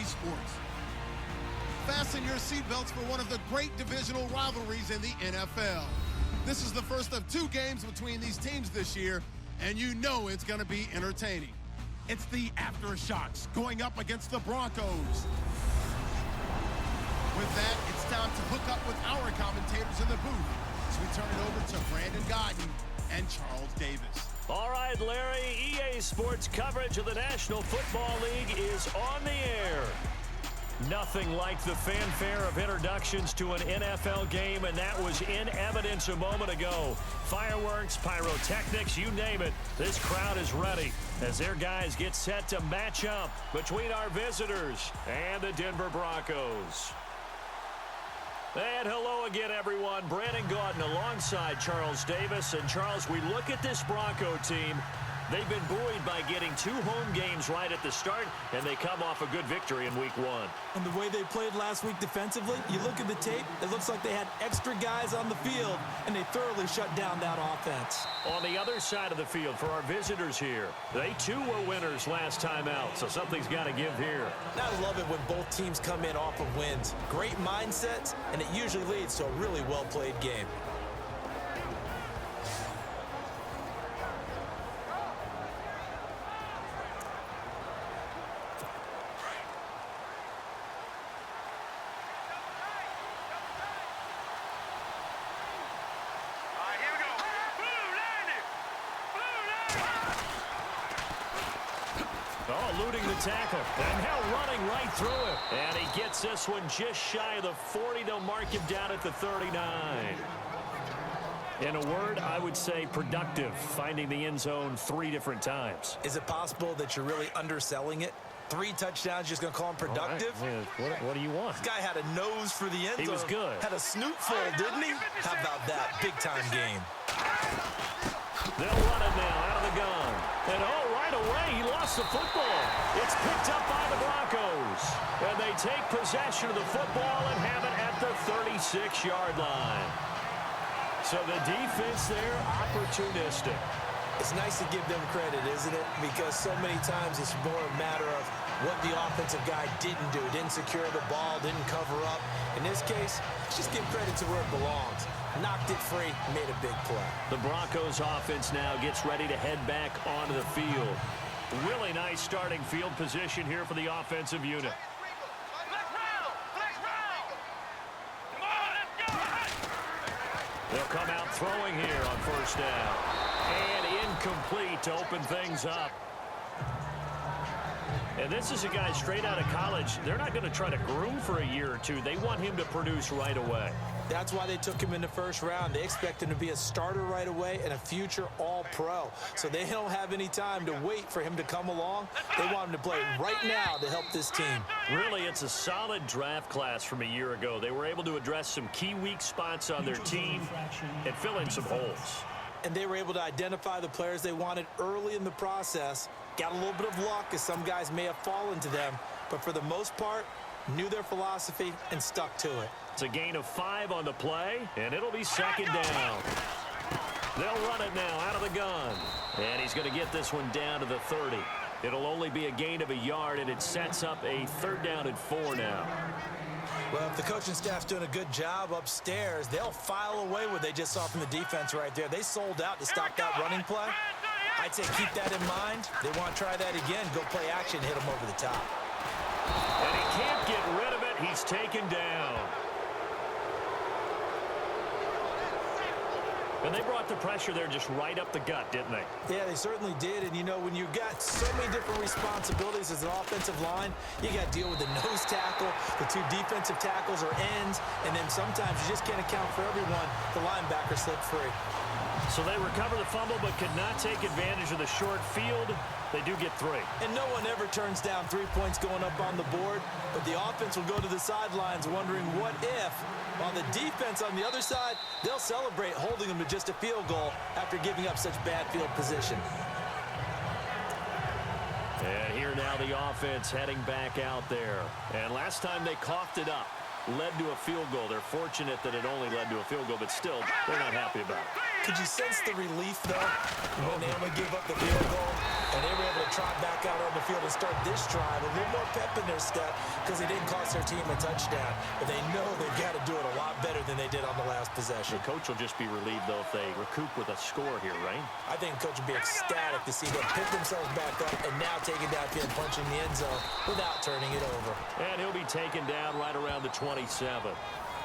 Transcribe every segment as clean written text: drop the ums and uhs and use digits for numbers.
Sports. Fasten your seatbelts for one of the great divisional rivalries in the NFL. This is the first of 2 games between these teams this year, and you know it's going to be entertaining. It's the Aftershocks going up against the Broncos. With that, it's time to hook up with our commentators in the booth as we turn it over to Brandon Godden and Charles Davis. All right, Larry, EA Sports coverage of the National Football League is on the air. Nothing like the fanfare of introductions to an NFL game, and that was in evidence a moment ago. Fireworks, pyrotechnics, you name it. This crowd is ready as their guys get set to match up between our visitors and the Denver Broncos. And hello again, everyone. Brandon Gaudin alongside Charles Davis. And, Charles, we look at this Bronco team. They've been buoyed by getting 2 home games right at the start, and they come off a good victory in Week 1. And the way they played last week defensively, you look at the tape, it looks like they had extra guys on the field, and they thoroughly shut down that offense. On the other side of the field for our visitors here, they too were winners last time out, so something's got to give here. I love it when both teams come in off of wins. Great mindsets, and it usually leads to a really well-played game. Eluding the tackle, and now running right through it. And he gets this one just shy of the 40. They'll mark him down at the 39. In a word, I would say productive, finding the end zone 3 different times. Is it possible that you're really underselling it? 3 touchdowns, just going to call him productive? Right. What do you want? This guy had a nose for the end zone. He was good. Had a snootful, didn't he? How about that? Big-time game. They'll run it now out of the gun. And, right away, he lost the football. It's picked up by the Broncos. And they take possession of the football and have it at the 36-yard line. So the defense there, opportunistic. It's nice to give them credit, isn't it? Because so many times it's more a matter of what the offensive guy didn't do. Didn't secure the ball, didn't cover up. In this case, just give credit to where it belongs. Knocked it free, made a big play. The Broncos offense now gets ready to head back onto the field. Really nice starting field position here for the offensive unit. They'll come out throwing here on first down. And incomplete to open things up. And this is a guy straight out of college. They're not going to try to groom for a year or 2. They want him to produce right away. That's why they took him in the first round. They expect him to be a starter right away and a future all-pro. So they don't have any time to wait for him to come along. They want him to play right now to help this team. Really, it's a solid draft class from a year ago. They were able to address some key weak spots on their team and fill in some holes. And they were able to identify the players they wanted early in the process. Got a little bit of luck as some guys may have fallen to them. But for the most part, knew their philosophy and stuck to it. It's a gain of 5 on the play, and it'll be second down. They'll run it now out of the gun. And he's going to get this one down to the 30. It'll only be a gain of 1 yard, and it sets up a 3rd down and 4 now. Well, if the coaching staff's doing a good job upstairs, they'll file away what they just saw from the defense right there. They sold out to stop that running play. I'd say keep that in mind. They want to try that again. Go play action, hit them over the top. And he can't get rid of it. He's taken down. And they brought the pressure there just right up the gut, didn't they? Yeah, they certainly did. And, you know, when you've got so many different responsibilities as an offensive line, you got to deal with the nose tackle, the 2 defensive tackles or ends, and then sometimes you just can't account for everyone. The linebacker slipped free. So they recover the fumble but could not take advantage of the short field. They do get 3. And no one ever turns down 3 points going up on the board, but the offense will go to the sidelines wondering what if. While the defense on the other side, they'll celebrate holding them to just a field goal after giving up such bad field position. And here now the offense heading back out there. And last time they coughed it up, led to a field goal. They're fortunate that it only led to a field goal, but still, they're not happy about it. Could you sense the relief, though, when they only gave up the field goal? And they were able to trot back out on the field and start this drive a little more pep in their step because they didn't cost their team a touchdown. But they know they've got to do it a lot better than they did on the last possession. The coach will just be relieved, though, if they recoup with a score here, right? I think the coach will be ecstatic to see them pick themselves back up and now take it downfield and punch in the end zone without turning it over. And he'll be taken down right around the 27.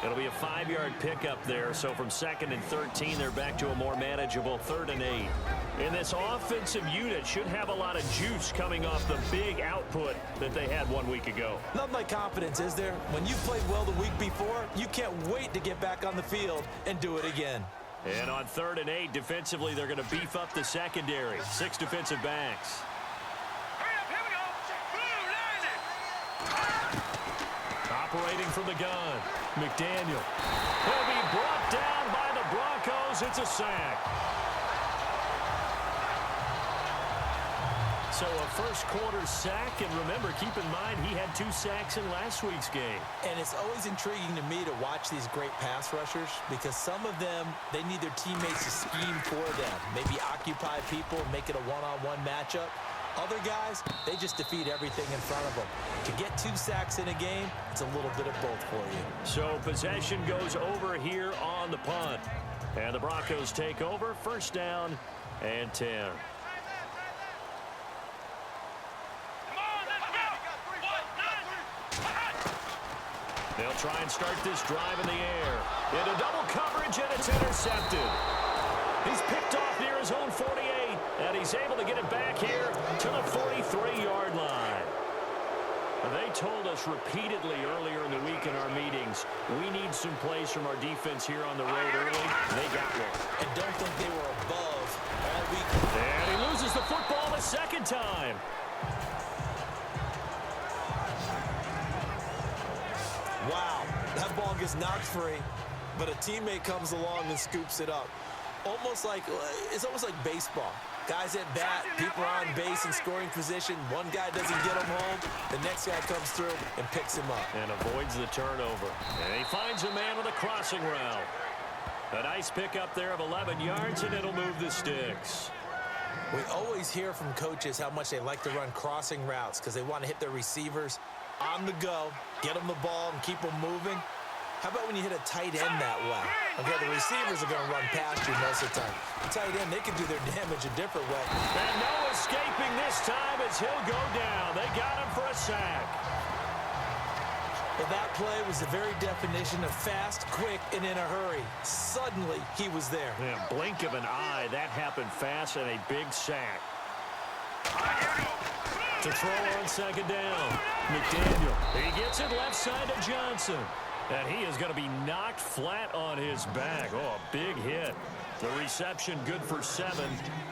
It'll be a 5-yard pickup there, so from 2nd and 13, they're back to a more manageable 3rd and 8. And this offensive unit should have a lot of juice coming off the big output that they had 1 week ago. Nothing like confidence, is there? When you played well the week before, you can't wait to get back on the field and do it again. And on 3rd and 8, defensively, they're going to beef up the secondary. 6 defensive backs. Operating from the gun, McDaniel. He'll be brought down by the Broncos. It's a sack. So a first-quarter sack, and remember, keep in mind, he had 2 sacks in last week's game. And it's always intriguing to me to watch these great pass rushers because some of them, they need their teammates to scheme for them, maybe occupy people, make it a one-on-one matchup. Other guys, they just defeat everything in front of them. To get 2 sacks in a game, it's a little bit of both for you. So possession goes over here on the punt. And the Broncos take over, 1st down and 10. They'll try and start this drive in the air. Into double coverage, and it's intercepted. He's picked off near his own 48, and he's able to get it back here to the 43-yard line. They told us repeatedly earlier in the week in our meetings, we need some plays from our defense here on the road early. They got one. And don't think they were above all week. And he loses the football the 2nd time. Wow, that ball gets knocked free, but a teammate comes along and scoops it up. It's almost like baseball. Guys at bat, people are on base in scoring position. One guy doesn't get him home. The next guy comes through and picks him up. And avoids the turnover. And he finds a man on the crossing route. A nice pickup there of 11 yards, and it'll move the sticks. We always hear from coaches how much they like to run crossing routes because they want to hit their receivers on the go, get them the ball, and keep them moving. How about when you hit a tight end that way? Okay, the receivers are going to run past you most of the time. The tight end, they can do their damage a different way. And no escaping this time as he'll go down. They got him for a sack. Well, that play was the very definition of fast, quick, and in a hurry. Suddenly, he was there. Yeah, blink of an eye, that happened fast, and a big sack. To throw on 2nd down, McDaniel. He gets it left side to Johnson. And he is going to be knocked flat on his back. Oh, a big hit. The reception good for 7.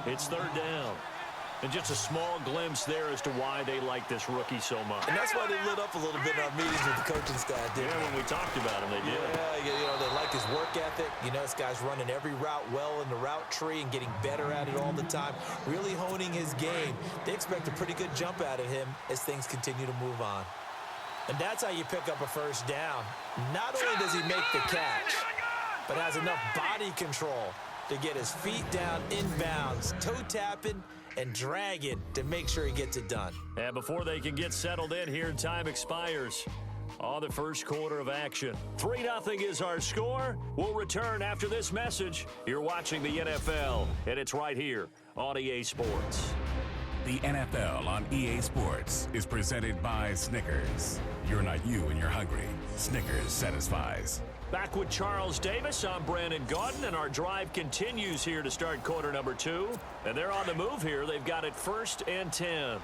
It's 3rd down. And just a small glimpse there as to why they like this rookie so much. And that's why they lit up a little bit in our meetings with the coaching staff, didn't when we talked about him, they did. Yeah, they like his work ethic. This guy's running every route well in the route tree and getting better at it all the time, really honing his game. They expect a pretty good jump out of him as things continue to move on. And that's how you pick up a 1st down. Not only does he make the catch, but has enough body control to get his feet down inbounds, toe tapping and dragging to make sure he gets it done. And before they can get settled in here, time expires on the 1st quarter of action. 3-0 is our score. We'll return after this message. You're watching the NFL, and it's right here on EA Sports. The NFL on EA Sports is presented by Snickers. You're not you when you're hungry. Snickers satisfies. Back with Charles Davis, I'm Brandon Gaudin, and our drive continues here to start quarter number 2. And they're on the move here. They've got it 1st and 10.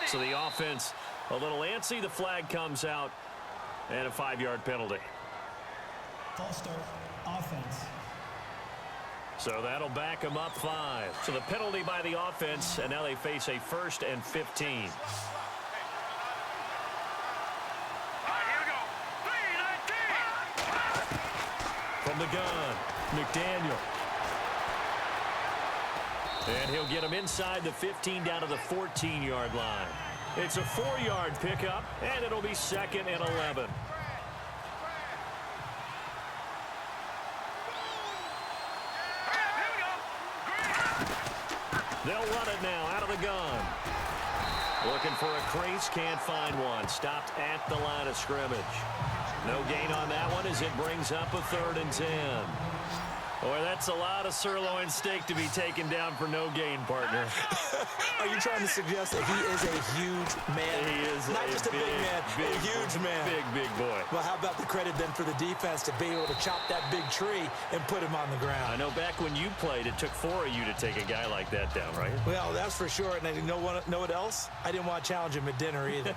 So the offense a little antsy. The flag comes out, and a 5-yard penalty. False start, offense. So that'll back them up 5. So the penalty by the offense, and now they face a 1st and 15. From the gun, McDaniel. And he'll get him inside the 15 down to the 14-yard line. It's a 4-yard pickup, and it'll be 2nd and 11. They'll run it now out of the gun. Looking for a crease, can't find one. Stopped at the line of scrimmage. No gain on that one as it brings up a 3rd and 10. Boy, that's a lot of sirloin steak to be taken down for no gain, partner. Are you trying to suggest that he is a huge man? He is not just a big man, a huge man. Big boy. Well, how about the credit then for the defense to be able to chop that big tree and put him on the ground? I know back when you played, it took 4 of you to take a guy like that down, right? Well, that's for sure. And you know what else? I didn't want to challenge him at dinner either.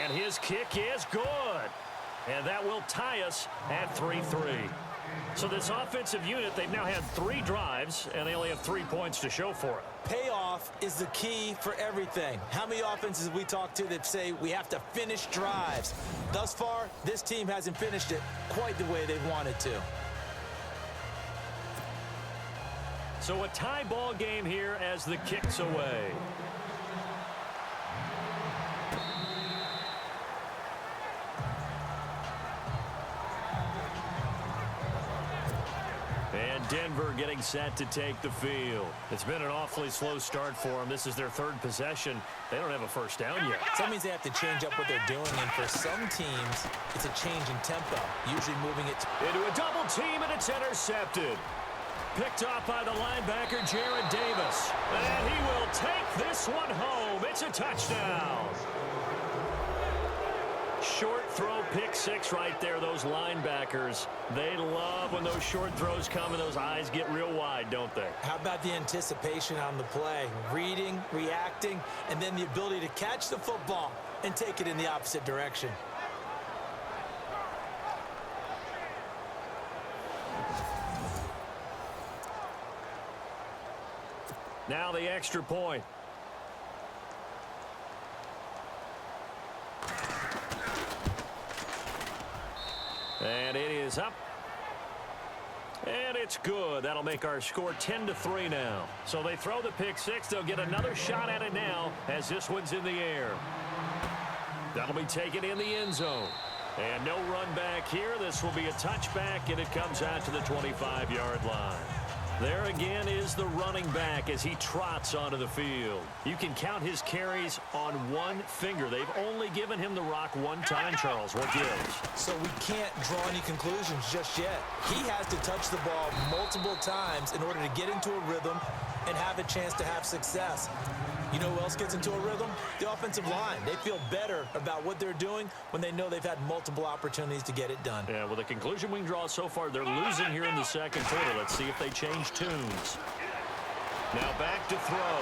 And his kick is good. And that will tie us at 3-3. So this offensive unit, they've now had 3 drives, and they only have 3 points to show for it. Payoff is the key for everything. How many offenses have we talked to that say we have to finish drives? Thus far, this team hasn't finished it quite the way they've wanted to. So a tie ball game here as the kick's away. And Denver getting set to take the field. It's been an awfully slow start for them. This is their 3rd possession. They don't have a first down yet. So that means they have to change up what they're doing, and for some teams, it's a change in tempo, usually moving it into a double team, and it's intercepted. Picked off by the linebacker, Jared Davis. And he will take this one home. It's a touchdown. Short throw, pick 6 right there. Those linebackers, they love when those short throws come and those eyes get real wide, don't they? How about the anticipation on the play? Reading, reacting, and then the ability to catch the football and take it in the opposite direction. Now the extra point. And it is up. And it's good. That'll make our score 10-3 now. So they throw the pick 6. They'll get another shot at it now as this one's in the air. That'll be taken in the end zone. And no run back here. This will be a touchback, and it comes out to the 25-yard line. There again is the running back as he trots onto the field. You can count his carries on one finger. They've only given him the rock one time, Charles. What gives? So we can't draw any conclusions just yet. He has to touch the ball multiple times in order to get into a rhythm and have a chance to have success. You know who else gets into a rhythm? The offensive line. They feel better about what they're doing when they know they've had multiple opportunities to get it done. Yeah, well, the conclusion we can draw so far, they're losing here in the second quarter. Let's see if they change tunes. Now back to throw.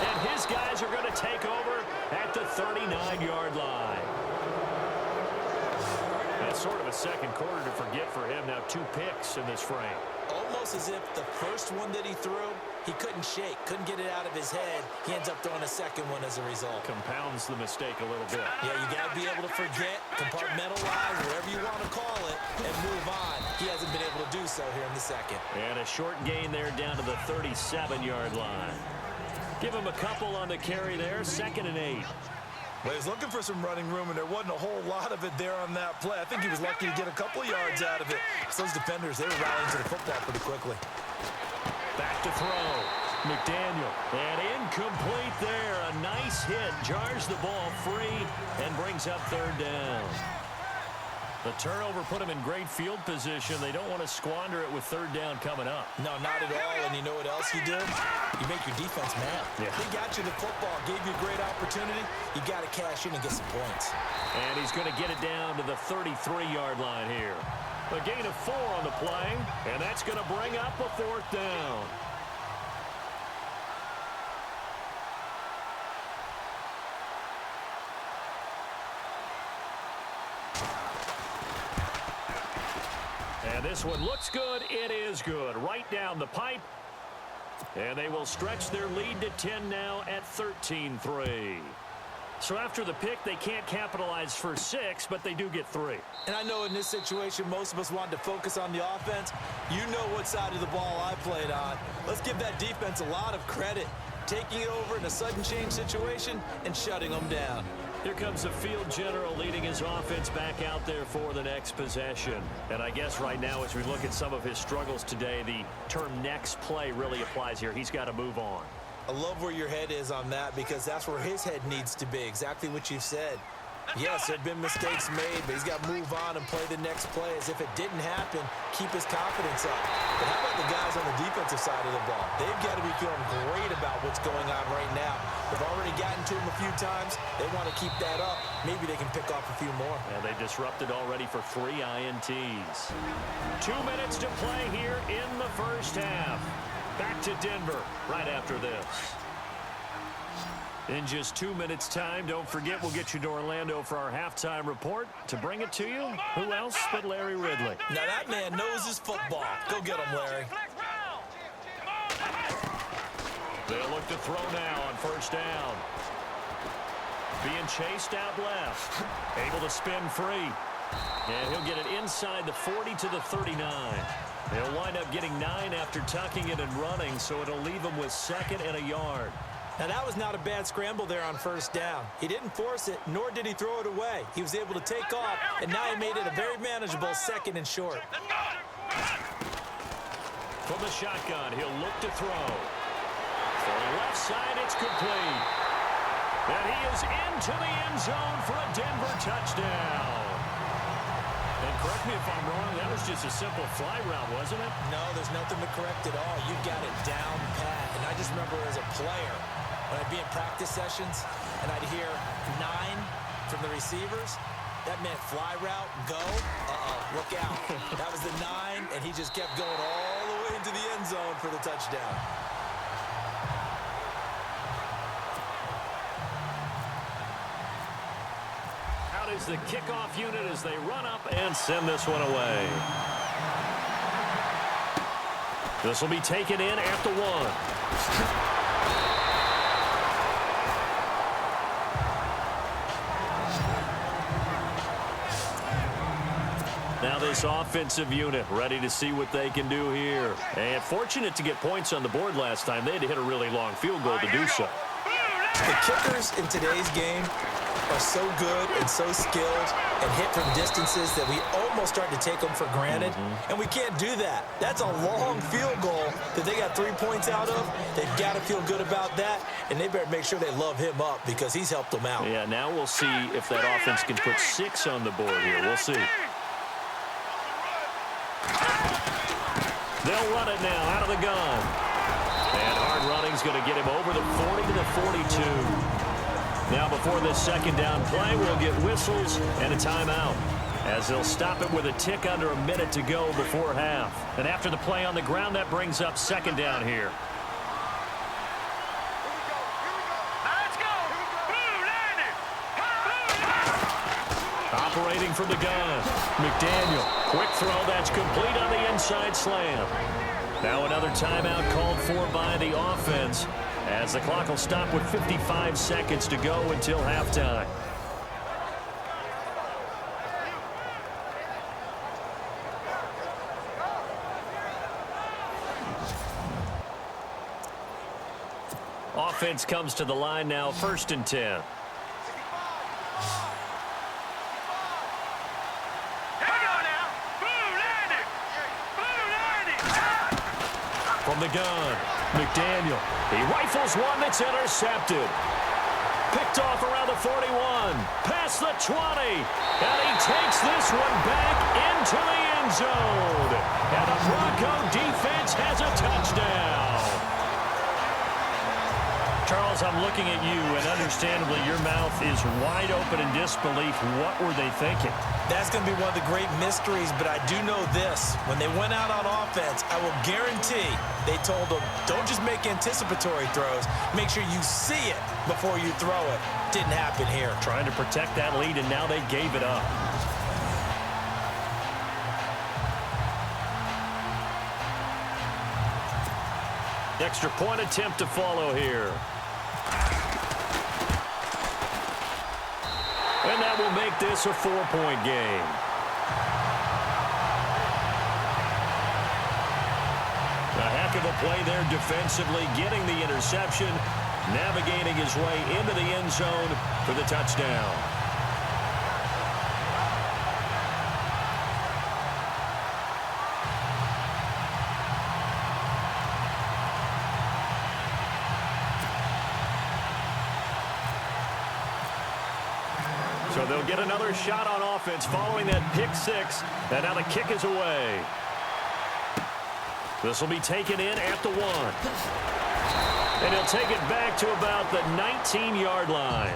And his guys are going to take over at the 39-yard line. That's sort of a second quarter to forget for him. Now 2 picks in this frame. Almost as if the first one that he threw, he couldn't shake, couldn't get it out of his head. He ends up throwing a second one as a result. Compounds the mistake a little bit. Yeah, you got to be able to forget, compartmentalize, whatever you want to call it, and move on. He hasn't been able to do so here in the second. And a short gain there down to the 37-yard line. Give him a couple on the carry there, 2nd and 8. Well, he's looking for some running room, and there wasn't a whole lot of it there on that play. I think he was lucky to get a couple of yards out of it. So those defenders, they were rallying to the football pretty quickly. Back to throw. McDaniel. And incomplete there. A nice hit. Jars the ball free and brings up 3rd down. The turnover put him in great field position. They don't want to squander it with 3rd down coming up. No, not at all. And you know what else you do? You make your defense mad. Yeah. He got you the football, gave you a great opportunity. You got to cash in and get some points. And he's going to get it down to the 33-yard line here. A gain of 4 on the play, and that's going to bring up a 4th down. And this one looks good. It is good. Right down the pipe. And they will stretch their lead to 10 now at 13-3. So after the pick, they can't capitalize for 6, but they do get 3. And I know in this situation, most of us wanted to focus on the offense. You know what side of the ball I played on. Let's give that defense a lot of credit. Taking it over in a sudden change situation and shutting them down. Here comes the field general leading his offense back out there for the next possession. And I guess right now as we look at some of his struggles today, the term next play really applies here. He's got to move on. I love where your head is on that because that's where his head needs to be, exactly what you've said. Yes, there have been mistakes made, but he's got to move on and play the next play as if it didn't happen, keep his confidence up. But how about the guys on the defensive side of the ball? They've got to be feeling great about what's going on right now. They've already gotten to him a few times. They want to keep that up. Maybe they can pick off a few more. Yeah, they disrupted already for 3 INTs. 2 minutes to play here in the first half. Back to Denver right after this. In just 2 minutes' time, don't forget we'll get you to Orlando for our halftime report. To bring it to you, who else but Larry Ridley? Now that man knows his football. Go get him, Larry. They'll look to throw now on first down. Being chased out left. Able to spin free. And he'll get it inside the 40 to the 39. He'll wind up getting 9 after tucking it and running, so it'll leave him with 2nd and a yard. Now, that was not a bad scramble there on first down. He didn't force it, nor did he throw it away. He was able to take off, and now he made it a very manageable 2nd and short. From the shotgun, he'll look to throw. For the left side, it's complete. And he is into the end zone for a Denver touchdown. And correct me if I'm wrong, that was just a simple fly route, wasn't it? No, there's nothing to correct at all. You got it down pat. And I just remember as a player, when I'd be in practice sessions and I'd hear 9 from the receivers, that meant fly route, go, look out. That was the 9, and he just kept going all the way into the end zone for the touchdown. Out is the kickoff unit as they run up and send this one away. This will be taken in at the 1. Now this offensive unit ready to see what they can do here. And fortunate to get points on the board last time. They had to hit a really long field goal to do so. The kickers in today's game are so good and so skilled and hit from distances that we almost start to take them for granted. And we can't do that. That's a long field goal that they got 3 points out of. They've got to feel good about that, and they better make sure they love him up because he's helped them out. Yeah, now we'll see if that offense can put 6 on the board here. We'll see. They'll run it now out of the gun. And hard running's going to get him over the 40 to the 42. Now before this second down play, we'll get whistles and a timeout as they'll stop it with a tick under a minute to go before half. And after the play on the ground, that brings up second down here. Operating from the gun, McDaniel. Quick throw, that's complete on the inside slam. Now another timeout called for by the offense as the clock will stop with 55 seconds to go until halftime. Offense comes to the line now, 1st and 10. From the gun, McDaniel. He rifles one that's intercepted. Picked off around the 41. Past the 20. And he takes this one back into the end zone. And the Bronco defense has a touchdown. Charles, I'm looking at you, and understandably, your mouth is wide open in disbelief. What were they thinking? That's going to be one of the great mysteries, but I do know this. When they went out on offense, I will guarantee they told them, don't just make anticipatory throws. Make sure you see it before you throw it. Didn't happen here. Trying to protect that lead, and now they gave it up. Extra point attempt to follow here. And that will make this a 4-point game. A heck of a play there defensively, getting the interception. navigating his way into the end zone for the touchdown. So they'll get another shot on offense following that pick six. And now the kick is away. This will be taken in at the 1. And he'll take it back to about the 19-yard line.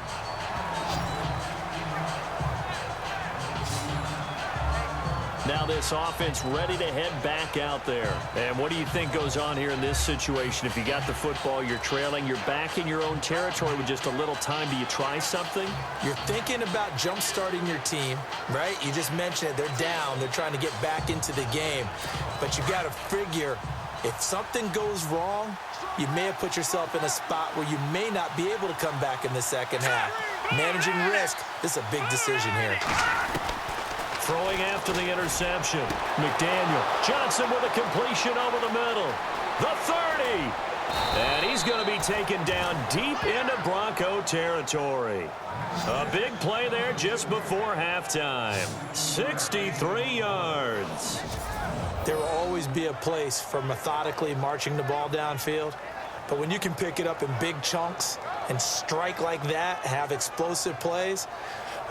Now this offense ready to head back out there. And what do you think goes on here in this situation? If you got the football, you're trailing, you're back in your own territory with just a little time. Do you try something? You're thinking about jump-starting your team, right? You just mentioned it. They're down. They're trying to get back into the game. But you got to figure if something goes wrong, you may have put yourself in a spot where you may not be able to come back in the second half. Managing risk, this is a big decision here. Throwing after the interception. McDaniel. Johnson with a completion over the middle. The 30. And he's going to be taken down deep into Bronco territory. A big play there just before halftime. 63 yards. There will always be a place for methodically marching the ball downfield. But when you can pick it up in big chunks and strike like that, have explosive plays,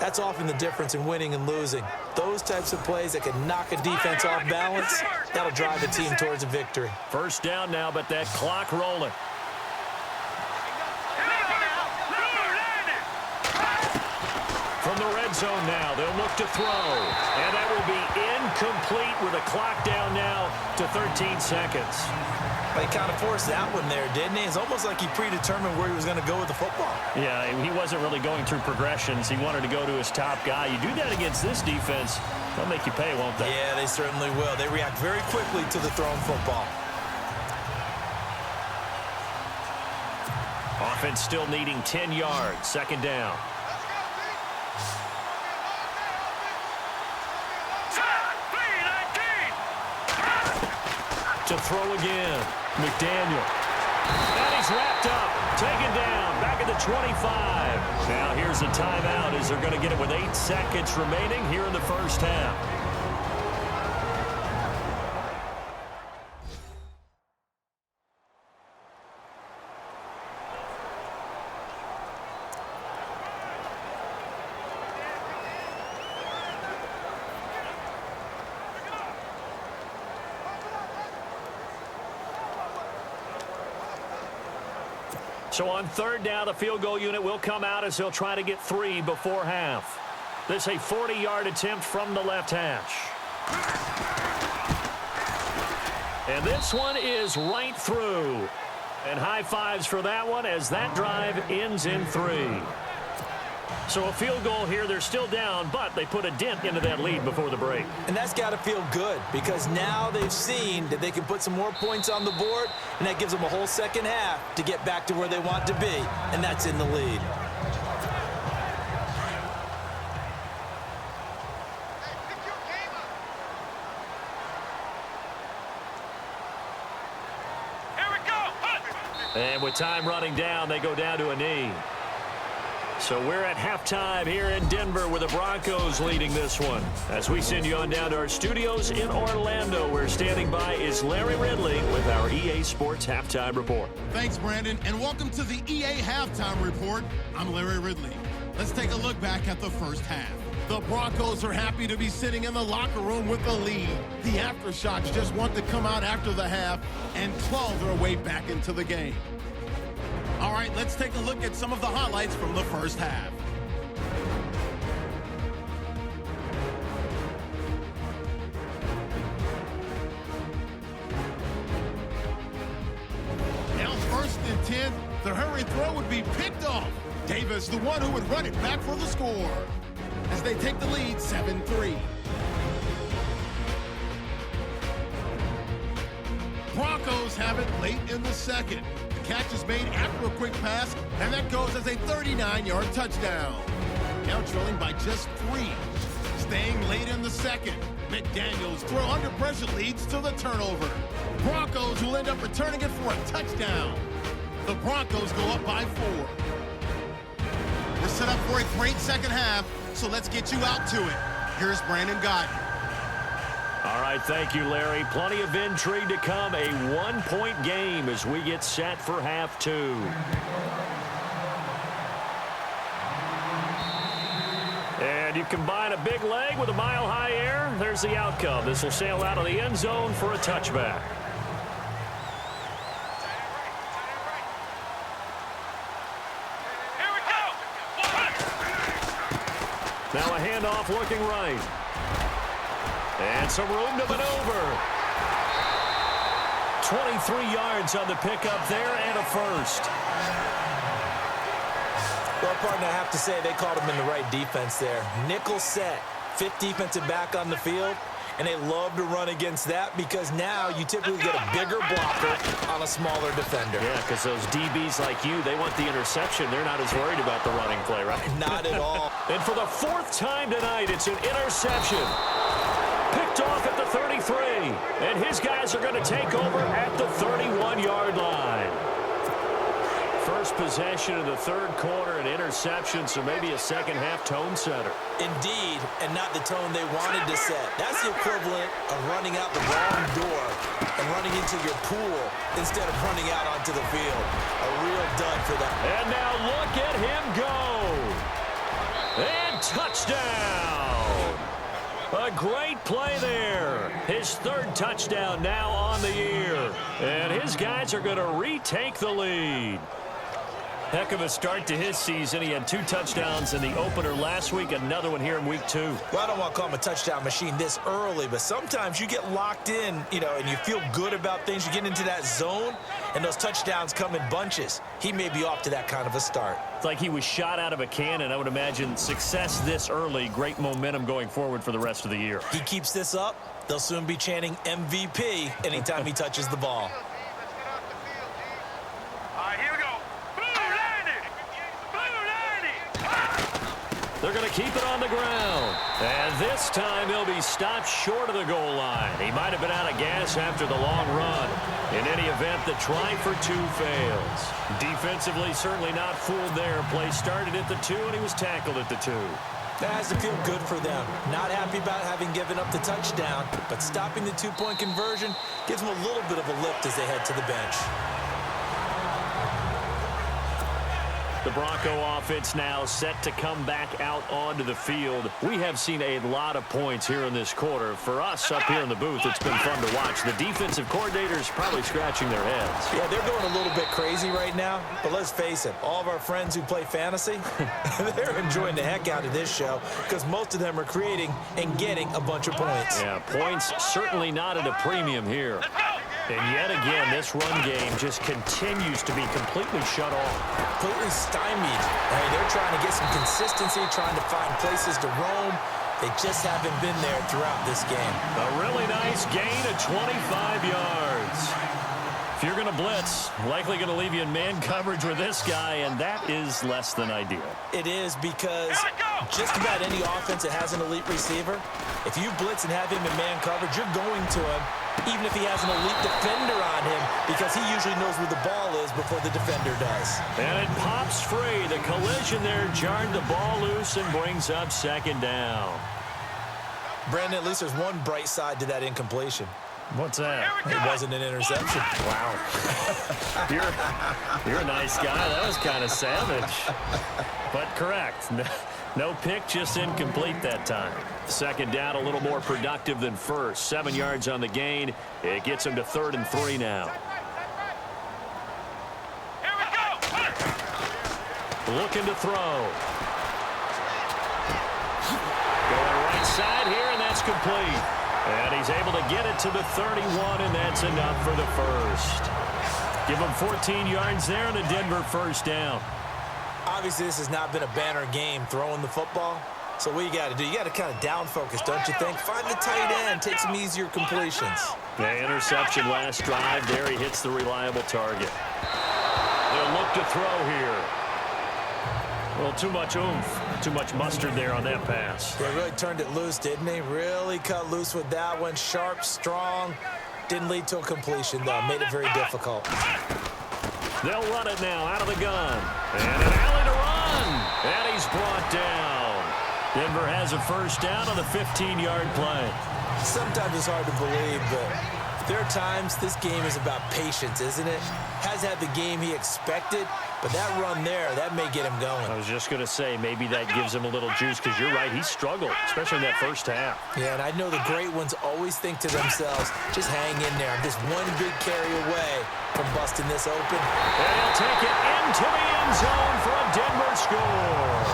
that's often the difference in winning and losing. Those types of plays that can knock a defense off balance, that'll drive a team towards a victory. First down now, but that clock rolling. From the red zone now, they'll look to throw. And that will be incomplete with a clock down now to 13 seconds. He kind of forced that one there, didn't he? It's almost like he predetermined where he was going to go with the football. Yeah, he wasn't really going through progressions. He wanted to go to his top guy. You do that against this defense, they'll make you pay, won't they? Yeah, they certainly will. They react very quickly to the thrown football. Offense still needing 10 yards. Second down. To throw again. McDaniel. And he's wrapped up. Taken down. Back at the 25. Now here's a timeout as they're going to get it with 8 seconds remaining here in the first half. So on third down, the field goal unit will come out as they'll try to get 3 before half. This a 40-yard attempt from the left hash. And this one is right through. And high fives for that one as that drive ends in 3. So a field goal here. They're still down, but they put a dent into that lead before the break. And that's got to feel good because now they've seen that they can put some more points on the board, and that gives them a whole second half to get back to where they want to be, and that's in the lead. And with time running down, they go down to a knee. So we're at halftime here in Denver with the Broncos leading this one. As we send you on down to our studios in Orlando, where standing by is Larry Ridley with our EA Sports Halftime Report. Thanks, Brandon, and welcome to the EA Halftime Report. I'm Larry Ridley. Let's take a look back at the first half. The Broncos are happy to be sitting in the locker room with the lead. The Aftershocks just want to come out after the half and claw their way back into the game. All right, let's take a look at some of the highlights from the first half. Now 1st and 10, the hurry throw would be picked off. Davis, the one who would run it back for the score, as they take the lead 7-3. Broncos have it late in the second. Catch is made after a quick pass, and that goes as a 39-yard touchdown. Now trailing by just 3. Staying late in the second, McDaniel's throw under pressure leads to the turnover. Broncos will end up returning it for a touchdown. The Broncos go up by 4. We're set up for a great second half, so let's get you out to it. Here's Brandon Guyton. All right, thank you, Larry. Plenty of intrigue to come. A one-point game as we get set for half 2. And you combine a big leg with a mile-high air. There's the outcome. This will sail out of the end zone for a touchback. Now a handoff looking right. And some room to maneuver. 23 yards on the pickup there and a first. Well, partner, I have to say they called him in the right defense there. Nickel set, 5th defensive back on the field, and they love to run against that because now you typically get a bigger blocker on a smaller defender. Yeah, because those DBs like you, they want the interception. They're not as worried about the running play, right? Not at all. And for the 4th time tonight, it's an interception. Picked off at the 33, and his guys are going to take over at the 31-yard line. First possession of the 3rd quarter, an interception, so maybe a second-half tone setter. Indeed, and not the tone they wanted to set. That's the equivalent of running out the wrong door and running into your pool instead of running out onto the field. A real dud for them. And now look at him go. And touchdown. A great play there. His 3rd touchdown now on the year. And his guys are going to retake the lead. Heck of a start to his season. He had 2 touchdowns in the opener last week, another one here in week 2. Well, I don't want to call him a touchdown machine this early, but sometimes you get locked in, and you feel good about things. You get into that zone, and those touchdowns come in bunches. He may be off to that kind of a start. It's like he was shot out of a cannon. I would imagine success this early, great momentum going forward for the rest of the year. He keeps this up, they'll soon be chanting MVP anytime he touches the ball. They're going to keep it on the ground. And this time he'll be stopped short of the goal line. He might have been out of gas after the long run. In any event, the try for 2 fails. Defensively, certainly not fooled there. Play started at the 2, and he was tackled at the 2. That has to feel good for them. Not happy about having given up the touchdown, but stopping the 2-point conversion gives them a little bit of a lift as they head to the bench. The Bronco offense now set to come back out onto the field. We have seen a lot of points here in this quarter. For us up here in the booth, it's been fun to watch. The defensive coordinators probably scratching their heads. Yeah, they're going a little bit crazy right now, but let's face it, all of our friends who play fantasy, they're enjoying the heck out of this show because most of them are creating and getting a bunch of points. Yeah, points certainly not at a premium here. And yet again, this run game just continues to be completely shut off. Completely stymied. They're trying to get some consistency, trying to find places to roam. They just haven't been there throughout this game. A really nice gain of 25 yards. If you're going to blitz, likely going to leave you in man coverage with this guy, and that is less than ideal. It is because just about any offense that has an elite receiver, if you blitz and have him in man coverage, you're going to him, even if he has an elite defender on him, because he usually knows where the ball is before the defender does. And it pops free. The collision there jarred the ball loose and brings up 2nd down. Brandon, at least there's one bright side to that incompletion. What's that? It wasn't an interception. Wow. You're a nice guy. That was kind of savage. But correct. No pick, just incomplete that time. 2nd down, a little more productive than first. 7 yards on the gain. It gets him to 3rd and 3 now. Here we go. Looking to throw. Going right side here, and that's complete. And he's able to get it to the 31, and that's enough for the first. Give him 14 yards there and a Denver 1st down. Obviously, this has not been a banner game throwing the football. So what you got to do, you got to kind of down focus, don't you think? Find the tight end, take some easier completions. The interception last drive there. He hits the reliable target. They'll look to throw here. Well, too much oomph, too much mustard there on that pass. They really turned it loose, didn't he? Really cut loose with that one. Sharp, strong. Didn't lead to a completion, though. Made it very difficult. They'll run it now out of the gun. And an alley to run. And he's brought down. Denver has a first down on the 15-yard play. Sometimes it's hard to believe, but there are times this game is about patience, isn't it? Has had the game he expected, but that run there, that may get him going. I was just going to say, maybe that gives him a little juice, because you're right, he struggled, especially in that first half. Yeah, and I know the great ones always think to themselves, just hang in there. I'm just one big carry away from busting this open. And he'll take it into the end zone for a Denver score.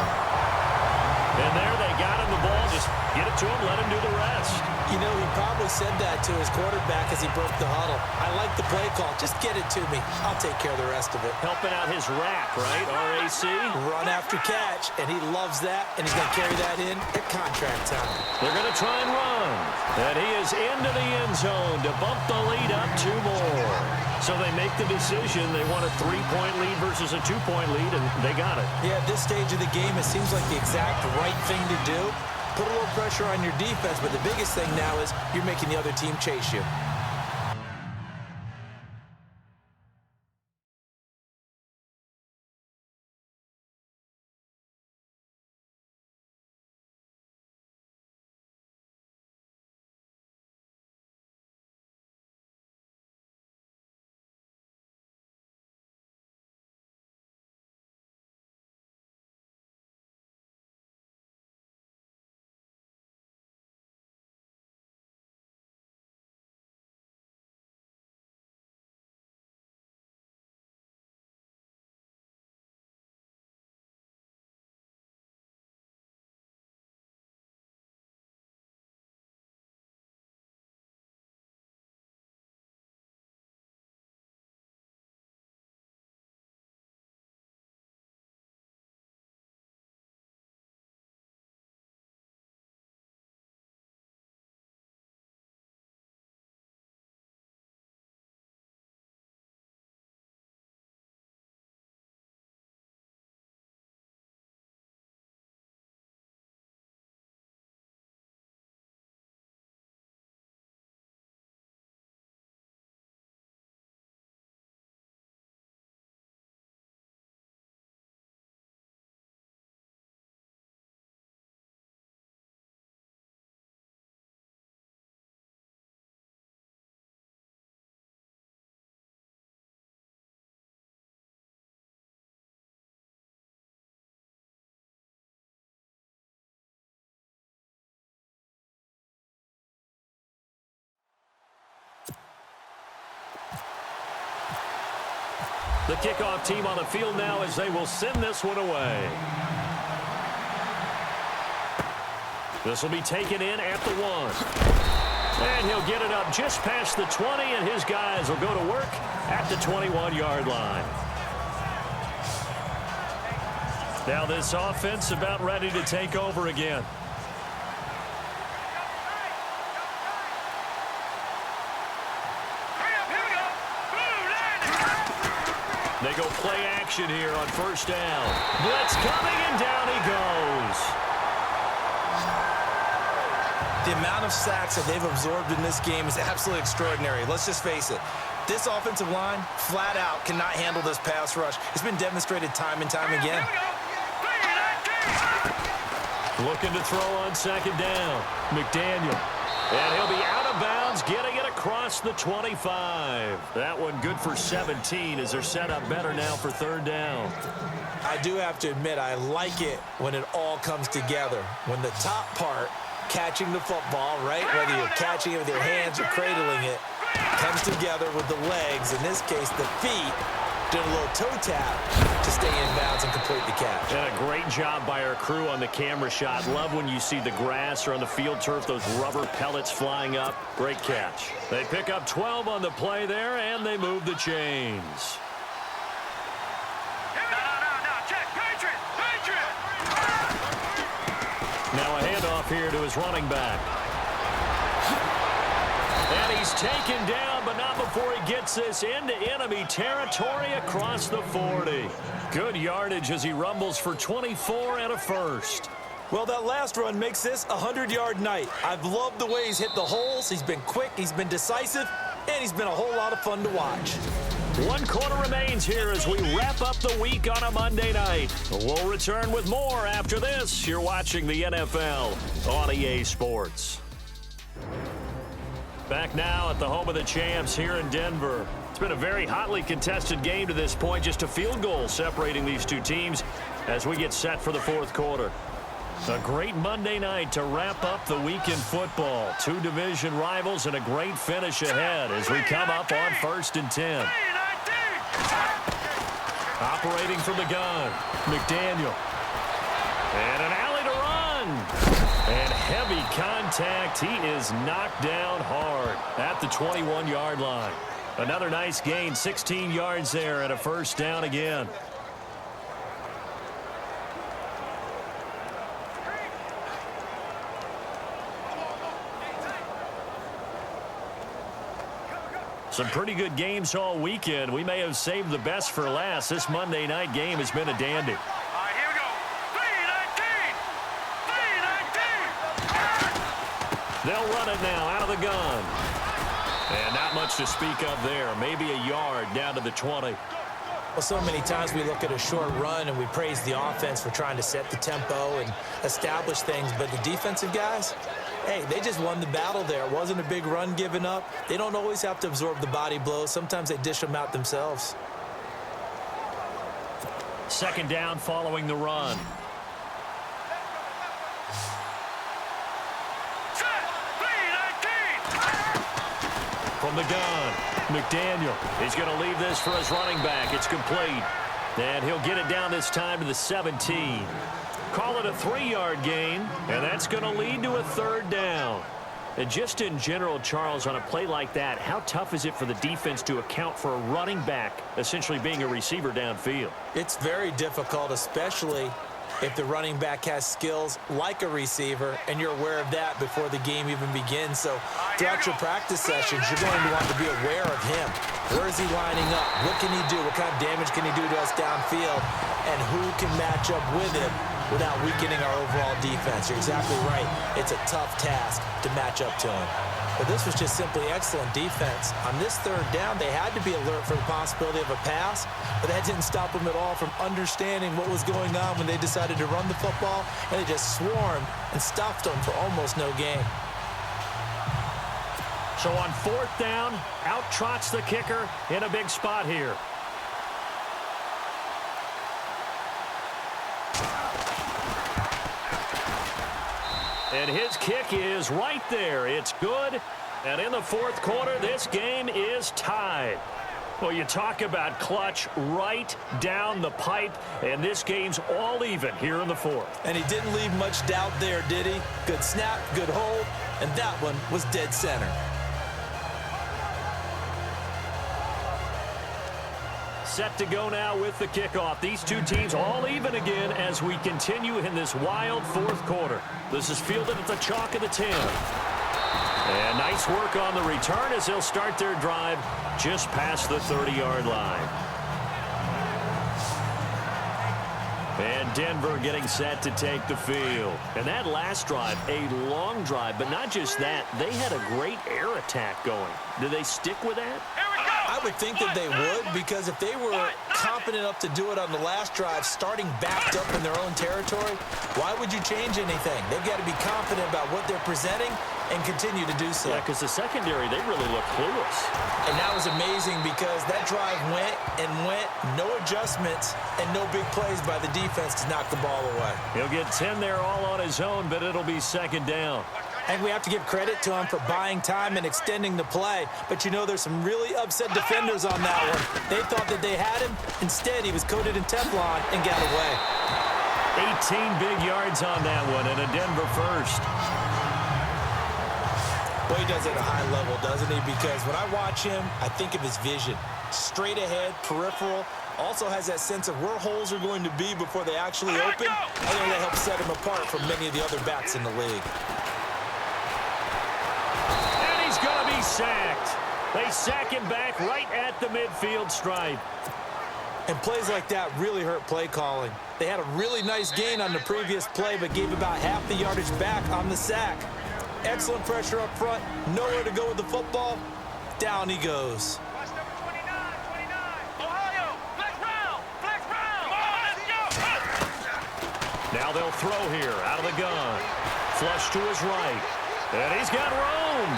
And there they got him the ball. Just get it to him, let him do the rest. You know, he probably said that to his quarterback as he broke the huddle. I like the play call. Just get it to me. I'll take care of the rest of it. Helping out his rack, right? RAC. Run after catch, and he loves that, and he's going to carry that in at contract time. They're going to try and run. And he is into the end zone to bump the lead up 2 more. So they make the decision. They want a 3-point lead versus a 2-point lead, and they got it. Yeah, at this stage of the game, it seems like the exact right thing to do. Put a little pressure on your defense, but the biggest thing now is you're making the other team chase you. The kickoff team on the field now as they will send this one away. This will be taken in at the 1. And he'll get it up just past the 20, and his guys will go to work at the 21-yard line. Now this offense about ready to take over again. They go play action here on first down. Blitz coming, and down he goes. The amount of sacks that they've absorbed in this game is absolutely extraordinary. Let's just face it. This offensive line, flat out, cannot handle this pass rush. It's been demonstrated time and time again. Looking to throw on second down. McDaniel. And he'll be out of bounds, getting it across the 25. That one good for 17 as they're set up better now for third down. I do have to admit, I like it when it all comes together. When the top part, catching the football, right, whether you're catching it with your hands or cradling it, comes together with the legs, in this case the feet, doing a little toe tap to stay in bounds and complete the catch. And a great job by our crew on the camera shot. Love when you see the grass or on the field turf, those rubber pellets flying up. Great catch. They pick up 12 on the play there, and they move the chains. Now a handoff here to his running back. And he's taken down, but not before he gets this into enemy territory across the 40. Good yardage as he rumbles for 24 and a first. Well, that last run makes this a 100-yard night. I've loved the way he's hit the holes. He's been quick, he's been decisive, and he's been a whole lot of fun to watch. One quarter remains here as we wrap up the week on a Monday night. We'll return with more after this. You're watching the NFL on EA Sports. Back now at the home of the champs here in Denver. It's been a very hotly contested game to this point. Just a field goal separating these two teams as we get set for the fourth quarter. A great Monday night to wrap up the week in football. Two division rivals and a great finish ahead as we come up on 1st and 10. Operating from the gun, McDaniel. And an alley to run. And heavy contact. He is knocked down hard at the 21-yard line. Another nice gain, 16 yards there and a first down again. Some pretty good games all weekend. We may have saved the best for last. This Monday night game has been a dandy. All right, here we go. 3-19. They'll run it now out of the gun. And not much to speak of there. Maybe a yard down to the 20. Well, so many times we look at a short run and we praise the offense for trying to set the tempo and establish things. But the defensive guys, hey, they just won the battle there. It wasn't a big run given up. They don't always have to absorb the body blows. Sometimes they dish them out themselves. Second down following the run. From the gun, McDaniel. He's going to leave this for his running back. It's complete. And he'll get it down this time to the 17. Call it a 3-yard gain, and that's going to lead to a third down. And just in general, Charles, on a play like that, how tough is it for the defense to account for a running back essentially being a receiver downfield? It's very difficult, especially if the running back has skills like a receiver, and you're aware of that before the game even begins. So throughout your practice sessions, you're going to want to be aware of him. Where is he lining up? What can he do? What kind of damage can he do to us downfield? And who can match up with him without weakening our overall defense? You're exactly right. It's a tough task to match up to him. But this was just simply excellent defense. On this third down, they had to be alert for the possibility of a pass, but that didn't stop them at all from understanding what was going on when they decided to run the football, and they just swarmed and stopped them for almost no gain. So on fourth down, out trots the kicker in a big spot here. And his kick is right there. It's good. And in the fourth quarter, this game is tied. Well, you talk about clutch right down the pipe, and this game's all even here in the fourth. And he didn't leave much doubt there, did he? Good snap, good hold, and that one was dead center. Set to go now with the kickoff. These two teams all even again as we continue in this wild fourth quarter. This is fielded at the chalk of the 10. And nice work on the return as they'll start their drive just past the 30-yard line. And Denver getting set to take the field. And that last drive, a long drive, but not just that. They had a great air attack going. Do they stick with that? I would think that they would, because if they were competent enough to do it on the last drive, starting backed up in their own territory, why would you change anything? They've got to be confident about what they're presenting and continue to do so. Yeah, because the secondary, they really look clueless. And that was amazing because that drive went and went, no adjustments, and no big plays by the defense to knock the ball away. He'll get 10 there all on his own, but it'll be second down. And we have to give credit to him for buying time and extending the play. But you know, there's some really upset defenders on that one. They thought that they had him. Instead, he was coated in Teflon and got away. 18 big yards on that one and a Denver first. Well, he does it at a high level, doesn't he? Because when I watch him, I think of his vision. Straight ahead, peripheral. Also has that sense of where holes are going to be before they actually open. I think that helps set him apart from many of the other backs in the league. Going to be sacked. They sack him back right at the midfield stripe. And plays like that really hurt play calling. They had a really nice gain on the previous play, but gave about half the yardage back on the sack. Excellent pressure up front. Nowhere to go with the football. Down he goes. Watch number 29, 29. Now they'll throw here out of the gun. Flush to his right. And he's got room.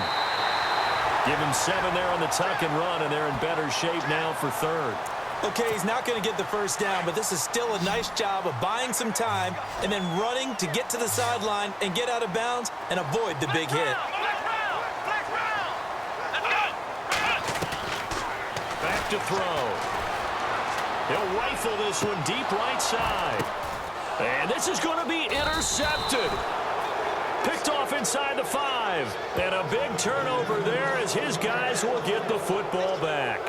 Give him 7 there on the tuck and run, and they're in better shape now for third. Okay, he's not going to get the first down, but this is still a nice job of buying some time and then running to get to the sideline and get out of bounds and avoid the big hit. Back to throw. He'll rifle this one deep right side. And this is going to be intercepted. Picked off inside the 5. And a big turnover there as his guys will get the football back.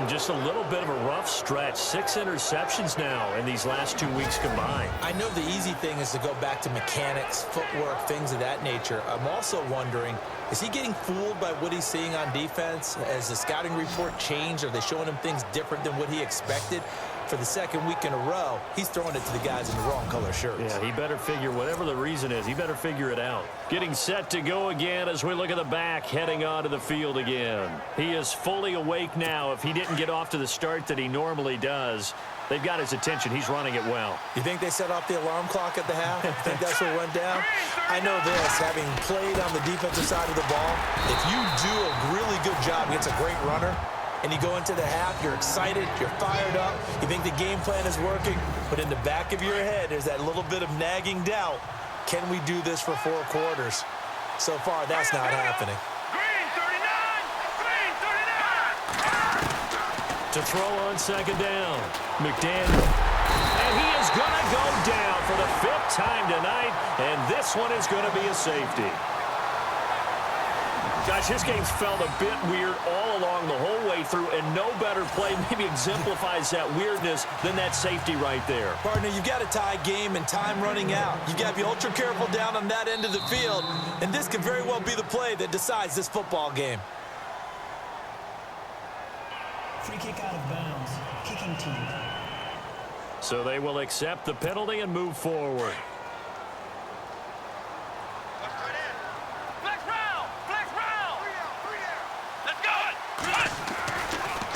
Just a little bit of a rough stretch. 6 interceptions now in these last 2 weeks combined. I know the easy thing is to go back to mechanics, footwork, things of that nature. I'm also wondering, is he getting fooled by what he's seeing on defense? Has the scouting report changed? Are they showing him things different than what he expected? For the second week in a row, he's throwing it to the guys in the wrong color shirts. Yeah, he better figure, whatever the reason is, he better figure it out. Getting set to go again as we look at the back, heading onto the field again. He is fully awake now. If he didn't get off to the start that he normally does, they've got his attention. He's running it well. You think they set off the alarm clock at the half? You think that's what went down? I know this, having played on the defensive side of the ball, if you do a really good job against a great runner, and you go into the half, you're excited, you're fired up, you think the game plan is working, but in the back of your head, there's that little bit of nagging doubt. Can we do this for 4 quarters? So far, that's not happening. To throw on second down, McDaniel. And he is going to go down for the 5th time tonight, and this one is going to be a safety. Guys, this game's felt a bit weird all along the whole way through, and no better play maybe exemplifies that weirdness than that safety right there. Partner, you've got a tie game and time running out. You've got to be ultra careful down on that end of the field, and this could very well be the play that decides this football game. Free kick out of bounds. Kicking team. So they will accept the penalty and move forward.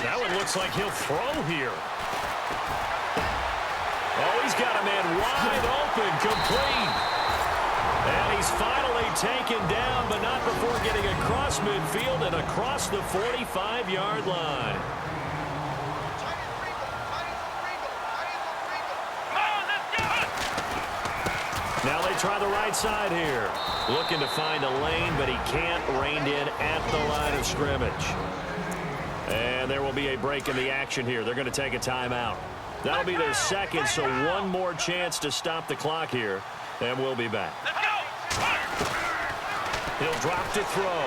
That one looks like he'll throw here. Oh, he's got a man wide open, complete. And he's finally taken down, but not before getting across midfield and across the 45-yard line. Now they try the right side here. Looking to find a lane, but he can't. Reined in at the line of scrimmage. And there will be a break in the action here. They're going to take a timeout. That'll be their second, so one more chance to stop the clock here. And we'll be back. He'll drop to throw.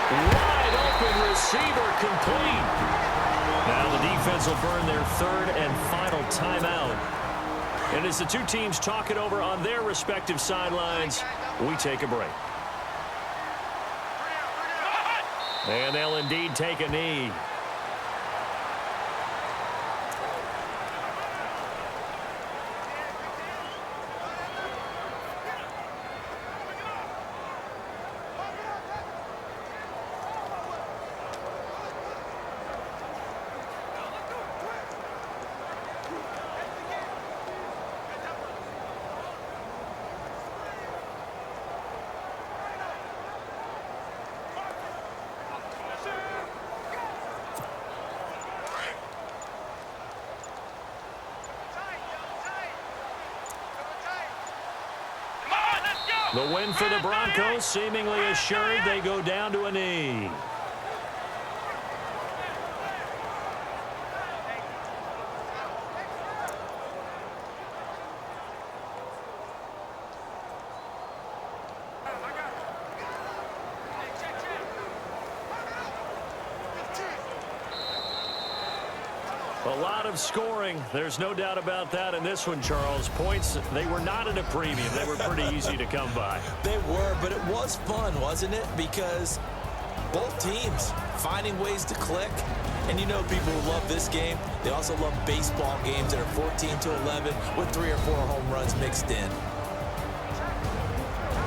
Wide open receiver, complete. Now the defense will burn their 3rd and final timeout. And as the two teams talk it over on their respective sidelines, we take a break. And they'll indeed take a knee. The win for the Broncos seemingly assured. They go down to a knee. A lot of scoring. There's no doubt about that in this one, Charles. Points, they were not at a premium. They were pretty easy to come by. They were, but it was fun, wasn't it? Because both teams finding ways to click. And you know people who love this game, they also love baseball games that are 14-11 with 3 or 4 home runs mixed in.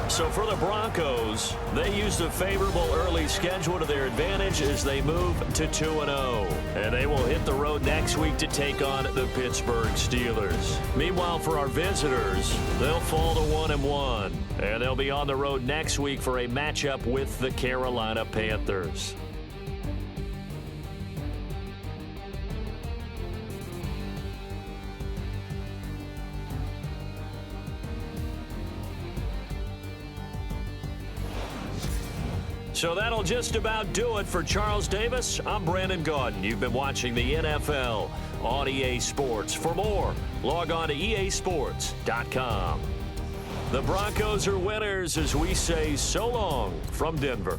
So for the Broncos, they used a favorable early schedule to their advantage as they move to 2-0. And they will hit the road next week to take on the Pittsburgh Steelers. Meanwhile, for our visitors, they'll fall to 1-1. And they'll be on the road next week for a matchup with the Carolina Panthers. So that'll just about do it for Charles Davis. I'm Brandon Gaudin. You've been watching the NFL on EA Sports. For more, log on to easports.com. The Broncos are winners as we say so long from Denver.